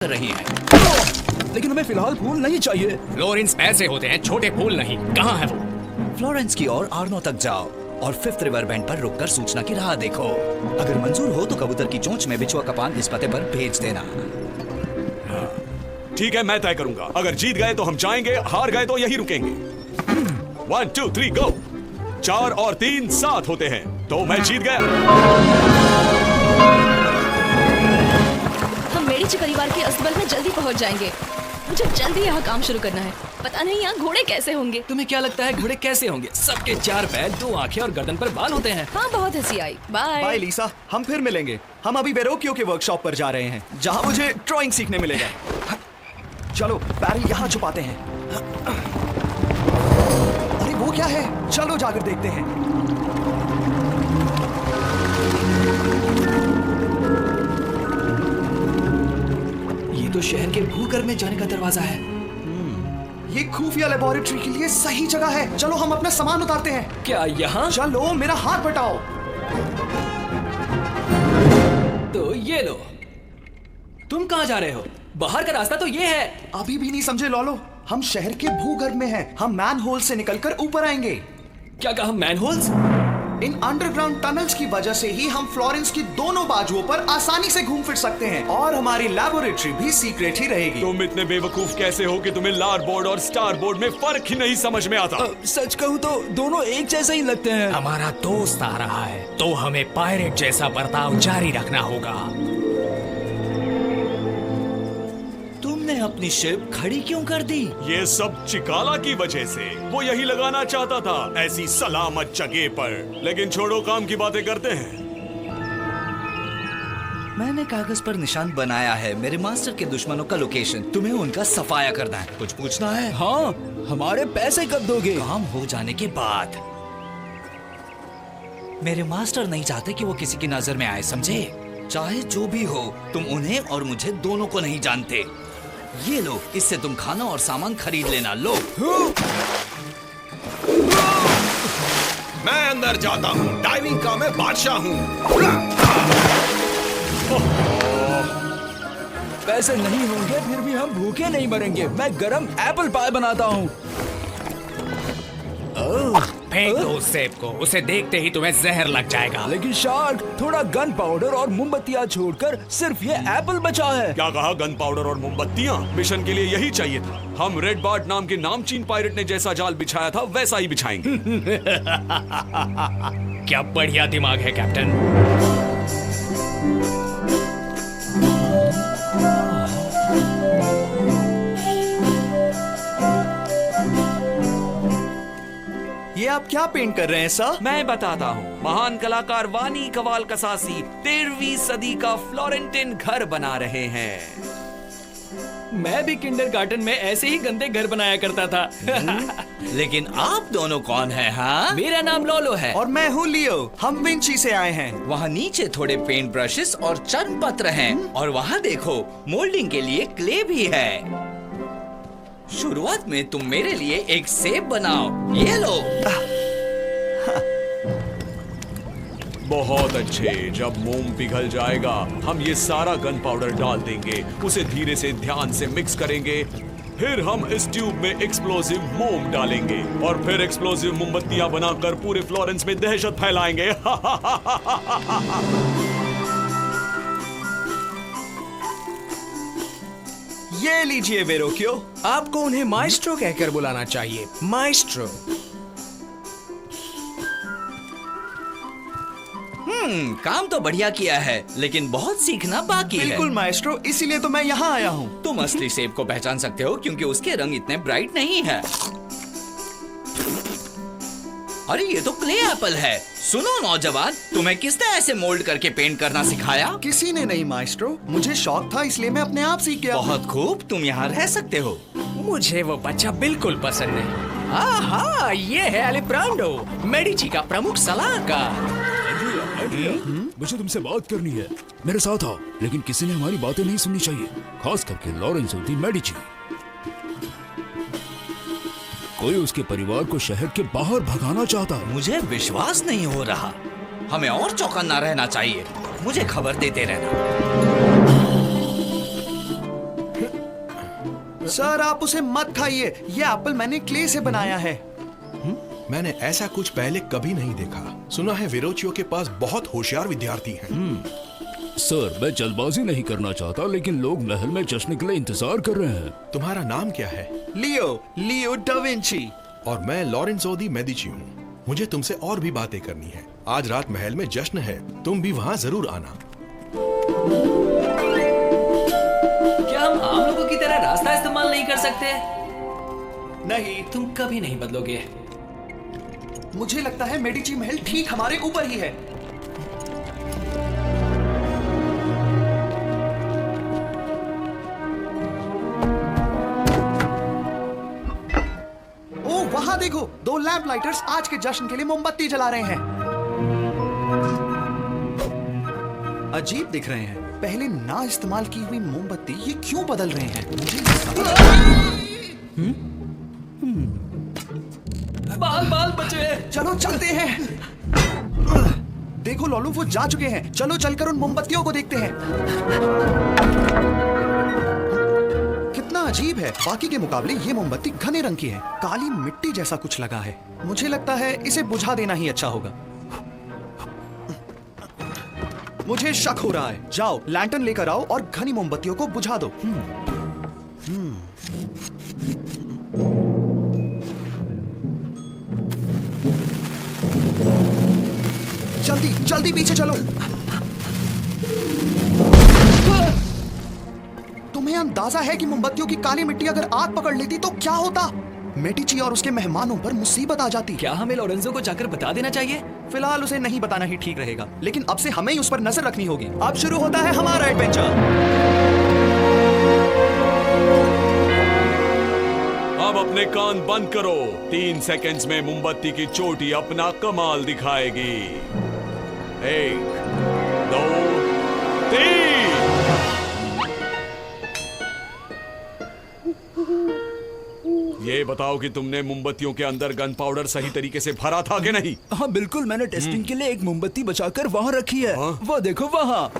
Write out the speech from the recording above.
कर रही हैं। लेकिन हमें फिलहाल फूल नहीं चाहिए। फ्लोरेंस पैसे होते हैं, छोटे फूल नहीं। कहाँ है वो? फ्लोरेंस की ओर आर्नो तक जाओ और फिफ्थ रिवर बैंड पर रुककर सूचना की राह देखो। अगर मंजूर हो तो कबूतर की चोंच में बिछुआ का पान इस पते पर भेज देना। ठीक है, मैं तय करूंगा। अगर जीत गए तो हम जाएंगे, हार गए तो यही रुकेंगे। 1 2 3 गो। 4 और 3 7 होते हैं, तो मैं जीत गया। हम मेडिची परिवार के अस्तबल में जल्दी पहुंच जाएंगे। मुझे जल्दी यहाँ काम शुरू करना है। पता नहीं यहाँ घोड़े कैसे होंगे। तुम्हें क्या लगता है घोड़े कैसे होंगे? सबके 4 पैर, 2 आंखें और गर्दन पर बाल होते हैं। हाँ, बहुत हंसी आई। बाय। बाय लीसा, हम फिर मिलेंगे। हम अभी वेरोकियो के वर्कशॉप पर जा रहे हैं, जहाँ मुझे ड्राइंग सीखने मिलेगा। चलो पैरी यहाँ छुपाते हैं। अरे वो क्या है? चलो जाकर देखते हैं। ये तो शहर के भूगर्भ में जाने का दरवाजा है। ये खुफिया लेबोरेटरी के लिए सही जगह है। चलो हम अपना सामान उतारते हैं। क्या यहाँ? चलो मेरा हाथ बटाओ। तो ये लो। तुम कहाँ जा रहे हो? बाहर का रास्ता तो ये है। अभी भी नहीं समझे लॉलो? हम शहर के भूगर्भ में हैं। हम मैनहोल से निकलकर ऊपर आएंगे। क्या कहा? मैनहोल्स? इन अंडरग्राउंड टनल्स की वजह से ही हम फ्लोरेंस की दोनों बाजुओं पर आसानी से घूम फिर सकते हैं और हमारी लैबोरेटरी भी सीक्रेट ही रहेगी। तुम इतने बेवकूफ कैसे हो कि तुम्हें लार बोर्ड और स्टार बोर्ड में फर्क ही नहीं समझ में आता? सच कहूँ तो दोनों एक जैसे ही लगते हैं। हमारा दोस्त आ रहा है, तो हमें पायरेट जैसा बर्ताव जारी रखना होगा। तुमने अपनी शिप खड़ी क्यों कर दी? ये सब चिकाला की वजह से। वो यही लगाना चाहता था, ऐसी सलामत जगह पर। लेकिन छोड़ो, काम की बातें करते हैं। मैंने कागज पर निशान बनाया है मेरे मास्टर के दुश्मनों का लोकेशन। तुम्हें उनका सफाया करना है। कुछ पूछना है? हाँ, हमारे पैसे कब दोगे? काम हो जाने के बाद। मेरे मास्टर नहीं चाहते कि वो किसी की नजर में आए, समझे? चाहे जो भी हो, तुम उन्हें और मुझे दोनों को नहीं जानते। ये लो, इससे तुम खाना और सामान खरीद लेना। लो। मैं अंदर जाता हूँ। डाइविंग का मैं बादशाह हूँ। पैसे नहीं होंगे फिर भी हम भूखे नहीं मरेंगे। मैं गरम एप्पल पाई बनाता हूँ। फेंक दो उस सेब को, उसे देखते ही तुम्हें जहर लग जाएगा। लेकिन शार्क, थोड़ा गन पाउडर और मोमबत्तियाँ छोड़कर सिर्फ ये एप्पल बचा है। क्या कहा? गन पाउडर और मोमबत्तियां? मिशन के लिए यही चाहिए था। हम रेड बार्ट नाम के नामचीन पायरेट ने जैसा जाल बिछाया था वैसा ही बिछाएंगे। क्या बढ़िया दिमाग है कैप्टन। ये आप क्या पेंट कर रहे हैं सर? मैं बताता हूँ। महान कलाकार वानी कवाल कसासी 13वीं सदी का फ्लोरेंटिन घर बना रहे हैं। मैं भी किंडरगार्टन में ऐसे ही गंदे घर बनाया करता था। लेकिन आप दोनों कौन हैं? हाँ, मेरा नाम लोलो है। और मैं हूँ लियो। हम विंची से आए हैं। वहाँ नीचे थोड़े पेंट ब्रशेस और चर्म पत्र हैं। और वहाँ देखो, मोल्डिंग के लिए क्ले भी है। शुरुआत में तुम मेरे लिए एक सेब बनाओ। ये लो। बहुत अच्छे। जब मोम पिघल जाएगा, हम ये सारा गन पाउडर डाल देंगे। उसे धीरे से ध्यान से मिक्स करेंगे। फिर हम इस ट्यूब में एक्सप्लोसिव मोम डालेंगे और फिर एक्सप्लोसिव मोमबत्तियां बनाकर पूरे फ्लोरेंस में दहशत फैलाएंगे। ये लीजिए वेरोकियो। आपको उन्हें माइस्ट्रो कहकर बुलाना चाहिए। माइस्ट्रो। काम तो बढ़िया किया है, लेकिन बहुत सीखना बाकी है। बिल्कुल माइस्ट्रो, इसीलिए तो मैं यहाँ आया हूँ। तुम असली सेब को पहचान सकते हो क्योंकि उसके रंग इतने ब्राइट नहीं है। अरे ये तो क्ले एप्पल है। सुनो नौजवान, तुम्हें किसने ऐसे मोल्ड करके पेंट करना सिखाया? किसी ने नहीं माइस्ट्रो, मुझे शौक था इसलिए मैं अपने आप सीख गया। बहुत खूब, तुम यहाँ रह सकते हो। मुझे वो बच्चा बिल्कुल पसंद नहीं। हाँ, ये है अलिप्रांडो, मेडिची का प्रमुख सलाहकार। मुझे तुमसे बात करनी है। मेरे साथ आओ। लेकिन किसी ने हमारी बातें नहीं सुननी चाहिए, खास करके लॉरेंस दी मेडिची। कोई उसके परिवार को शहर के बाहर भगाना चाहता है। मुझे विश्वास नहीं हो रहा। हमें और चौकन्ना रहना चाहिए। मुझे खबर देते रहना। सर आप उसे मत खाइए, ये एप्पल मैंने क्ले से बनाया है। मैंने ऐसा कुछ पहले कभी नहीं देखा। सुना है विरोचियो के पास बहुत होशियार विद्यार्थी हैं। सर मैं जल्दबाजी नहीं करना चाहता, लेकिन लोग महल में जश्न के लिए इंतजार कर रहे हैं। तुम्हारा नाम क्या है? लियो डा विंची। और मैं लॉरेंजो दी मेडिची हूँ। मुझे तुमसे और भी बातें करनी है। आज रात महल में जश्न है, तुम भी वहाँ जरूर आना। क्या हम आम लोगों की तरह रास्ता इस्तेमाल नहीं कर सकते? नहीं, तुम कभी नहीं बदलोगे। मुझे लगता है मेडिची महल ठीक हमारे ऊपर ही है। ओ वहां देखो, 2 लैंप लाइटर्स आज के जश्न के लिए मोमबत्ती जला रहे हैं। अजीब दिख रहे हैं। पहले ना इस्तेमाल की हुई मोमबत्ती ये क्यों बदल रहे हैं? बाल बचे। चलो चलते हैं। देखो लोलू वो जा चुके हैं। चलो चलकर उन मोमबत्तियों को देखते हैं। कितना अजीब है, बाकी के मुकाबले ये मोमबत्ती घने रंग की है। काली मिट्टी जैसा कुछ लगा है। मुझे लगता है इसे बुझा देना ही अच्छा होगा। मुझे शक हो रहा है। जाओ लैंटर्न लेकर आओ और घनी मोमबत्तियों को बुझा दो। जल्दी जल्दी पीछे चलो। तुम्हें अंदाजा है कि मोमबत्तियों की काली मिट्टी अगर आग पकड़ लेती तो क्या होता? मेडिची और उसके मेहमानों पर मुसीबत आ जाती। क्या हमें लोरेंजो को जाकर बता देना चाहिए? फिलहाल उसे नहीं बताना ही ठीक रहेगा, लेकिन अब से हमें ही उस पर नजर रखनी होगी। अब शुरू होता है हमारा एडवेंचर। अब अपने कान बंद करो। 3 सेकंड्स में मोमबत्ती की चोटी अपना कमाल दिखाएगी। 1, 2, 3। ये बताओ कि तुमने मोमबत्तियों के अंदर गन पाउडर सही तरीके से भरा था कि नहीं? हाँ बिल्कुल, मैंने टेस्टिंग के लिए एक मोमबत्ती बचाकर वहाँ रखी है। वो देखो वहाँ।